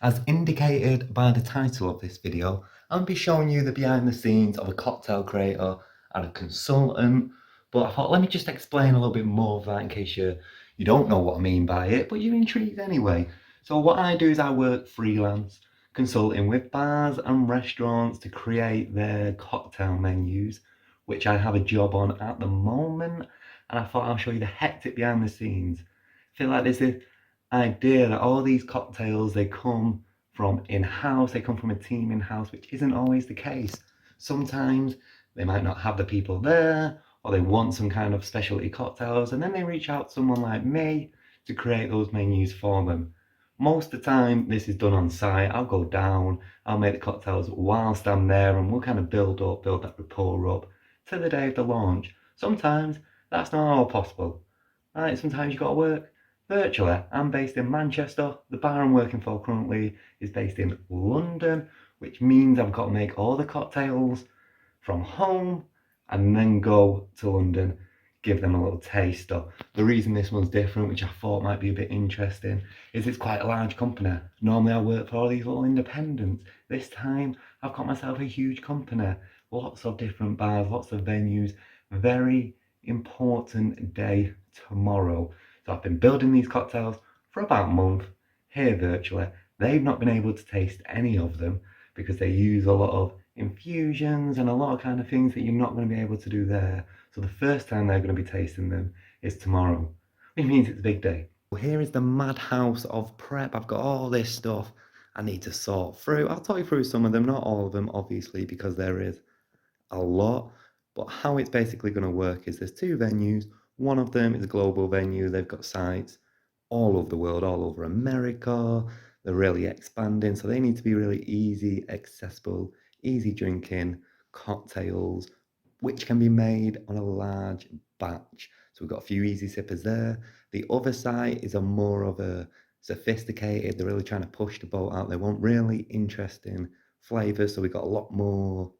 As indicated by the title of this video, I'll be showing you the behind the scenes of a cocktail creator and a consultant, but I thought let me just explain a little bit more of that in case you don't know what I mean by it, but you're intrigued anyway. So what I do is I work freelance, consulting with bars and restaurants to create their cocktail menus, which I have a job on at the moment, and I thought I'll show you the hectic behind the scenes. I feel like this is idea that all these cocktails they come from in-house, they come from a team in-house, which isn't always the case. Sometimes they might not have the people there, or they want some kind of specialty cocktails, and then they reach out to someone like me to create those menus for them. Most of the time this is done on site. I'll go down, I'll make the cocktails whilst I'm there, and we'll kind of build that rapport up to the day of the launch. Sometimes that's not all possible, right? Sometimes you've got to work virtually. I'm based in Manchester. The bar I'm working for currently is based in London, which means I've got to make all the cocktails from home and then go to London, give them a little taster. The reason this one's different, which I thought might be a bit interesting, is it's quite a large company. Normally I work for all these little independents. This time I've got myself a huge company, lots of different bars, lots of venues. Very important day tomorrow. So I've been building these cocktails for about a month here virtually. They've not been able to taste any of them because they use a lot of infusions and a lot of kind of things that you're not going to be able to do there. So the first time they're going to be tasting them is tomorrow, which means it's a big day. Well, here is the madhouse of prep. I've got all this stuff I need to sort through. I'll talk you through some of them, not all of them, obviously, because there is a lot. But how it's basically going to work is there's two venues. One of them is a global venue. They've got sites all over the world, all over America. They're really expanding, so they need to be really easy, accessible, easy drinking cocktails, which can be made on a large batch. So we've got a few easy sippers there. The other site is a more of a sophisticated, they're really trying to push the boat out. They want really interesting flavors, so we've got a lot more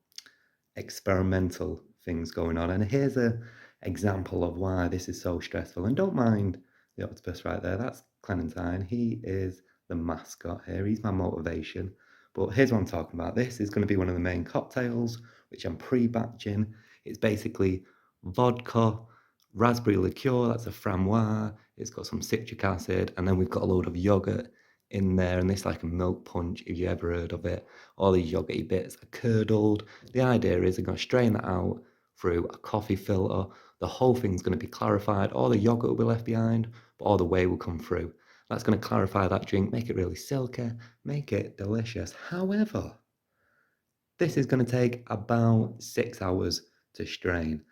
experimental things going on. And here's a example of why this is so stressful. And don't mind the octopus right there, that's Clementine. He is the mascot here, he's my motivation. But here's what I'm talking about. This is going to be one of the main cocktails, which I'm pre-batching. It's basically vodka, raspberry liqueur, that's a framboise, it's got some citric acid, and then we've got a load of yogurt in there, and this is like a milk punch, if you ever heard of it. All these yogurty bits are curdled. The idea is I'm going to strain that out through a coffee filter. The whole thing's going to be clarified. All the yogurt will be left behind, but all the whey will come through. That's going to clarify that drink, make it really silky, make it delicious. However, this is going to take about 6 hours to strain.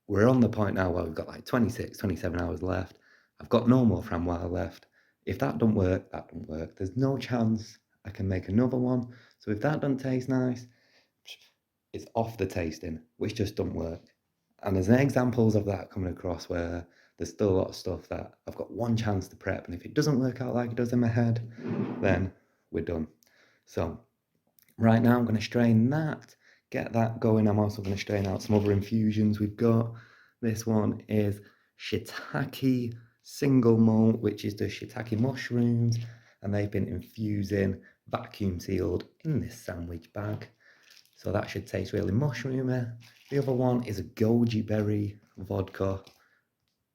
We're on the point now where we've got like 26, 27 hours left. I've got no more framboise left. If that don't work, that don't work. There's no chance I can make another one. So if that doesn't taste nice, it's off the tasting, which just don't work. And there's examples of that coming across where there's still a lot of stuff that I've got one chance to prep, and if it doesn't work out like it does in my head, then we're done. So right now I'm going to strain that, get that going. I'm also going to strain out some other infusions we've got. This one is shiitake single malt, which is the shiitake mushrooms, and they've been infusing vacuum sealed in this sandwich bag. So that should taste really mushroomy. The other one is a goji berry vodka.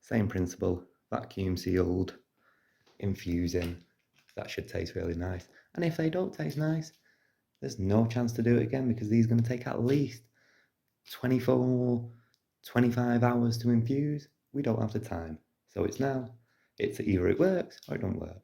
Same principle, vacuum sealed, infusing. That should taste really nice. And if they don't taste nice, there's no chance to do it again because these are going to take at least 24, 25 hours to infuse. We don't have the time. So it's now. It's either it works or it don't work.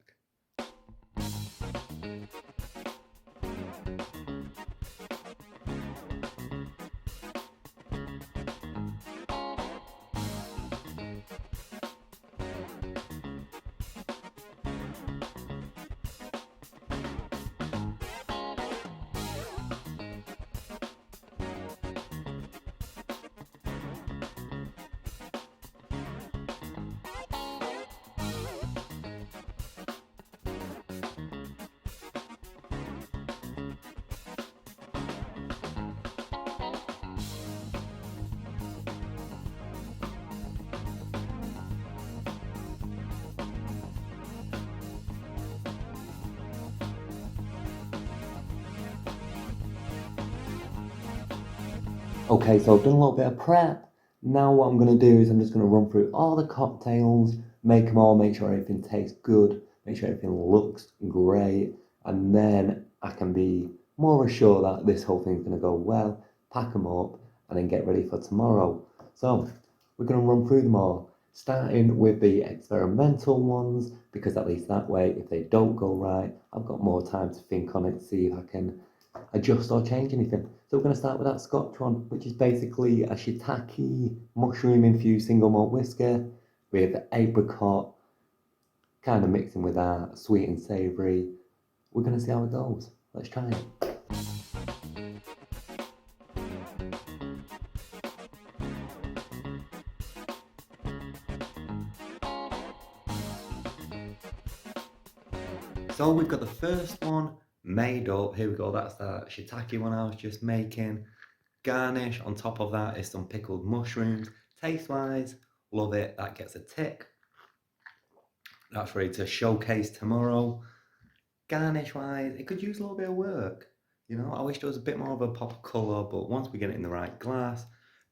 Okay, so I've done a little bit of prep. Now what I'm going to do is I'm just going to run through all the cocktails, make them all, make sure everything tastes good, make sure everything looks great, and then I can be more assured that this whole thing's going to go well, pack them up, and then get ready for tomorrow. So we're going to run through them all, starting with the experimental ones, because at least that way, if they don't go right, I've got more time to think on it, see if I can adjust or change anything. So we're going to start with that Scotch one, which is basically a shiitake mushroom infused single malt whiskey with apricot, kind of mixing with our sweet and savoury. We're going to see how it goes. Let's try it. So we've got the first one made up. Here we go. That's that shiitake one I was just making. Garnish on top of that is some pickled mushrooms. Taste wise, love it. That gets a tick. That's ready to showcase tomorrow. Garnish wise, it could use a little bit of work. You know, I wish there was a bit more of a pop of colour, but once we get it in the right glass,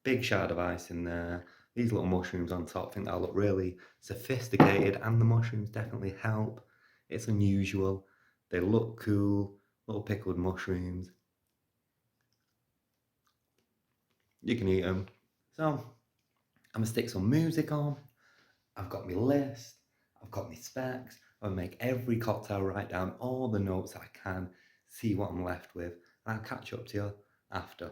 big shard of ice in there, these little mushrooms on top, I think that'll look really sophisticated, and the mushrooms definitely help. It's unusual. They look cool, little pickled mushrooms. You can eat them. So, I'm gonna stick some music on. I've got my list, I've got my specs, I'll make every cocktail, write down all the notes I can, see what I'm left with, and I'll catch up to you after.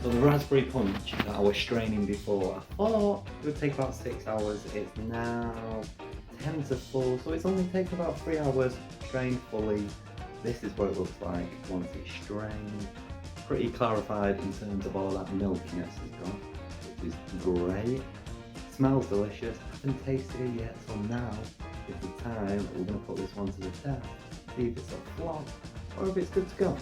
So the raspberry punch that I was straining before, I thought it would take about 6 hours. It's now 10 to 4, so it's only taken about 3 hours strained fully. This is what it looks like once it's strained. Pretty clarified in terms of all that milkiness it's got, which is great. Smells delicious. I haven't tasted it yet, so now is the time we're going to put this one to the test, see if it's a flop or if it's good to go.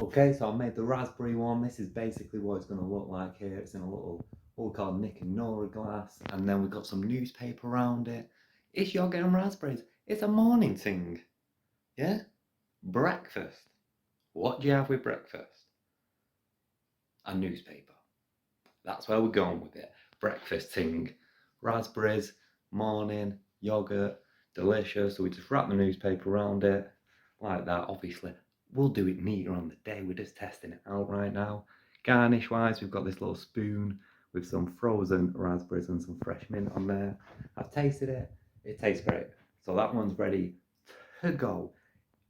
Okay, so I made the raspberry one. This is basically what it's going to look like here. It's in a little, what we call Nick and Nora glass, and then we've got some newspaper around it. It's yogurt and raspberries. It's a morning thing. Yeah? Breakfast. What do you have with breakfast? A newspaper. That's where we're going with it. Breakfast thing. Raspberries, morning, yogurt, delicious. So we just wrap the newspaper around it, like that, obviously. We'll do it neater on the day. We're just testing it out right now. Garnish wise, we've got this little spoon with some frozen raspberries and some fresh mint on there. I've tasted it. It tastes great. So that one's ready to go.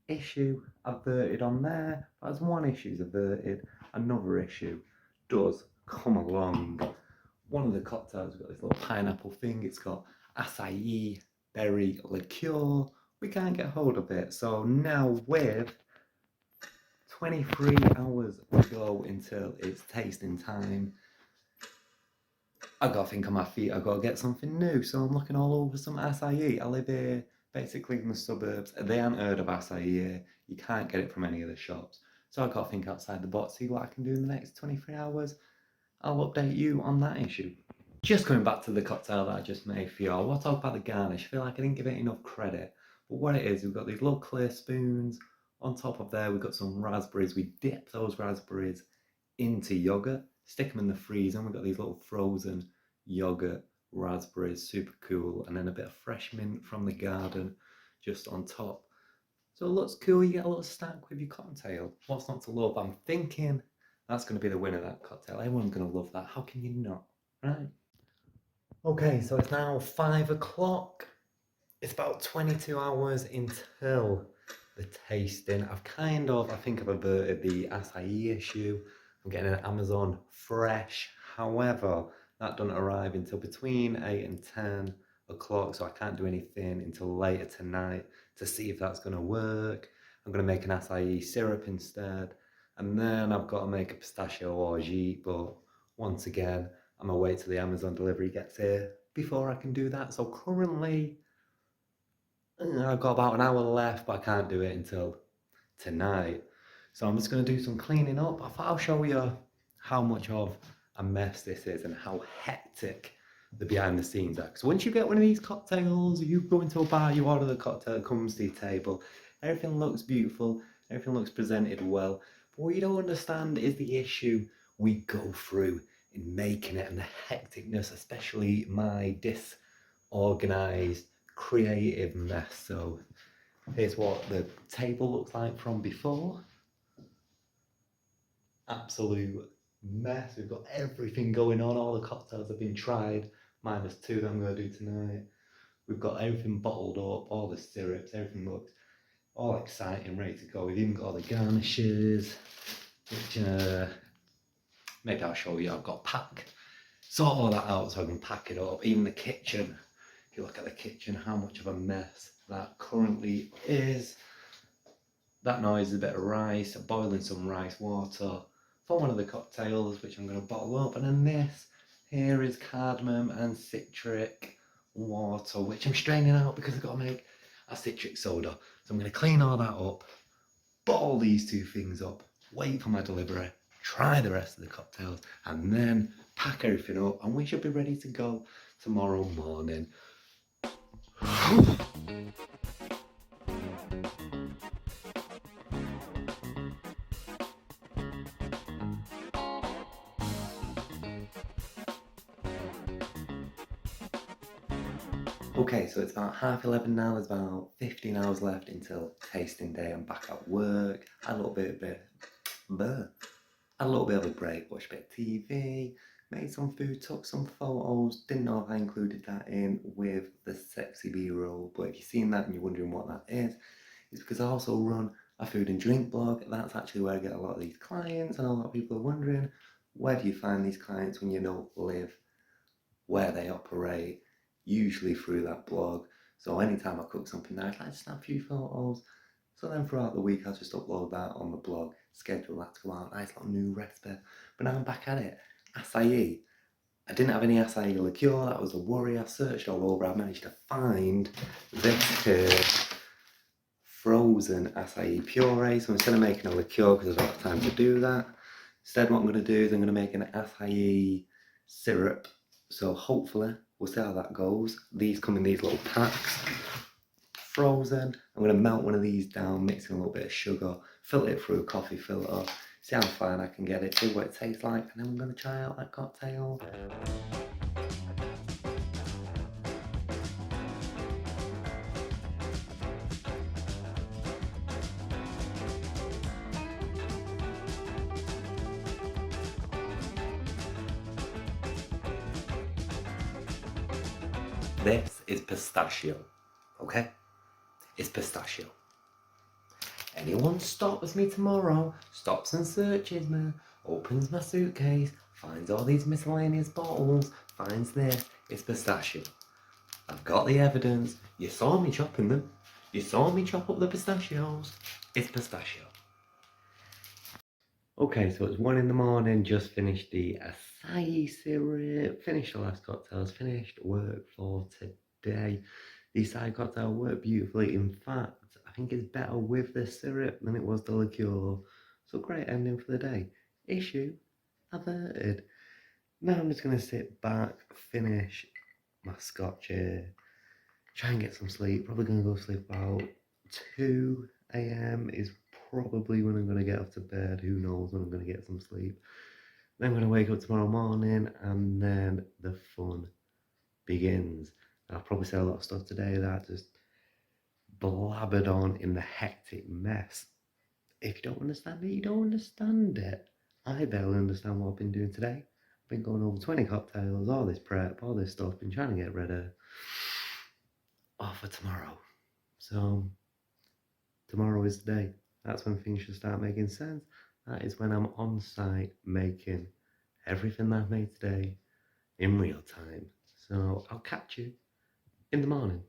Issue averted on there. That's one issue's averted. Another issue does come along. One of the cocktails, we've got this little pineapple thing. It's got acai berry liqueur. We can't get hold of it. So now with 23 hours to go until it's tasting time, I've got to think on my feet. I've got to get something new. So I'm looking all over some acai. I live here basically in the suburbs. They haven't heard of acai here. You can't get it from any of the shops. So I've got to think outside the box, see what I can do in the next 23 hours. I'll update you on that issue. Just coming back to the cocktail that I just made for you, I want to talk about the garnish. I feel like I didn't give it enough credit. But what it is, we've got these little clear spoons. On top of there, we've got some raspberries. We dip those raspberries into yogurt, stick them in the freezer, and we've got these little frozen yogurt raspberries, super cool, and then a bit of fresh mint from the garden just on top. So it looks cool. You get a little snack with your cocktail. What's not to love? I'm thinking that's going to be the winner of that cocktail. Everyone's going to love that. How can you not? Right? Okay, so it's now 5 o'clock. It's about 22 hours until the tasting. I think I've averted the acai issue. I'm getting an Amazon fresh. However, that doesn't arrive until between 8 and 10 o'clock, so I can't do anything until later tonight to see if that's going to work. I'm going to make an acai syrup instead, and then I've got to make a pistachio orgeat, but once again, I'm going to wait till the Amazon delivery gets here before I can do that. So currently, I've got about an hour left, but I can't do it until tonight. So I'm just going to do some cleaning up. I thought I'll show you how much of a mess this is and how hectic the behind the scenes are. So once you get one of these cocktails, you go into a bar, you order the cocktail, it comes to your table, everything looks beautiful, everything looks presented well. But what you don't understand is the issue we go through in making it and the hecticness, especially my disorganized creative mess. So here's what the table looks like from before. Absolute mess. We've got everything going on. All the cocktails have been tried, minus two that I'm going to do tonight. We've got everything bottled up, all the syrups, everything looks all exciting, ready to go. We've even got all the garnishes, which maybe I'll show you. I've got pack. Sort all that out so I can pack it up. Even the kitchen. If you look at the kitchen, how much of a mess that currently is. That noise is a bit of rice, boiling some rice water for one of the cocktails, which I'm going to bottle up. And then this here is cardamom and citric water, which I'm straining out because I've got to make a citric soda. So I'm going to clean all that up, bottle these two things up, wait for my delivery, try the rest of the cocktails, and then pack everything up, and we should be ready to go tomorrow morning. Okay, so it's about 11:30 now. There's about 15 hours left until tasting day. I'm back at work. Had a little bit of a break, watched a bit of TV, made some food, took some photos. Didn't know if I included that in with the sexy B-roll, but if you've seen that and you're wondering what that is, it's because I also run a food and drink blog. That's actually where I get a lot of these clients, and a lot of people are wondering, where do you find these clients when you don't live where they operate? Usually through that blog. So anytime I cook something nice, I just snap a few photos. So then throughout the week, I'll just upload that on the blog, schedule that to go out, nice little new recipe. But now I'm back at it. Acai. I didn't have any acai liqueur, that was a worry. I searched all over, I managed to find this here frozen acai puree. So instead of making a liqueur, because I don't have time to do that, instead what I'm going to do is I'm going to make an acai syrup. So hopefully, we'll see how that goes. These come in these little packs, frozen. I'm going to melt one of these down, mix in a little bit of sugar, filter it through a coffee filter, see how fine I can get it, see what it tastes like, and then we're going to try out that cocktail. This is pistachio, okay? It's pistachio. Anyone stops me tomorrow, stops and searches me, opens my suitcase, finds all these miscellaneous bottles, finds this, it's pistachio. I've got the evidence, you saw me chopping them, you saw me chop up the pistachios, it's pistachio. Okay, so it's 1 in the morning, just finished the acai syrup, finished the last cocktails, finished work for today. The acai cocktail worked beautifully. In fact, I think it's better with the syrup than it was the liqueur. So great ending for the day. Issue averted. Now I'm just going to sit back, finish my scotch here, try and get some sleep. Probably going to go sleep about 2 a.m. is probably when I'm going to get off to bed. Who knows when I'm going to get some sleep. Then I'm going to wake up tomorrow morning and then the fun begins. I'll probably say a lot of stuff today that I just blabbered on in the hectic mess. If you don't understand it, you don't understand it. I barely understand what I've been doing today. I've been going over 20 cocktails, all this prep, all this stuff, been trying to get ready. All for tomorrow. So tomorrow is the day. That's when things should start making sense. That is when I'm on site making everything that I've made today in real time. So I'll catch you in the morning.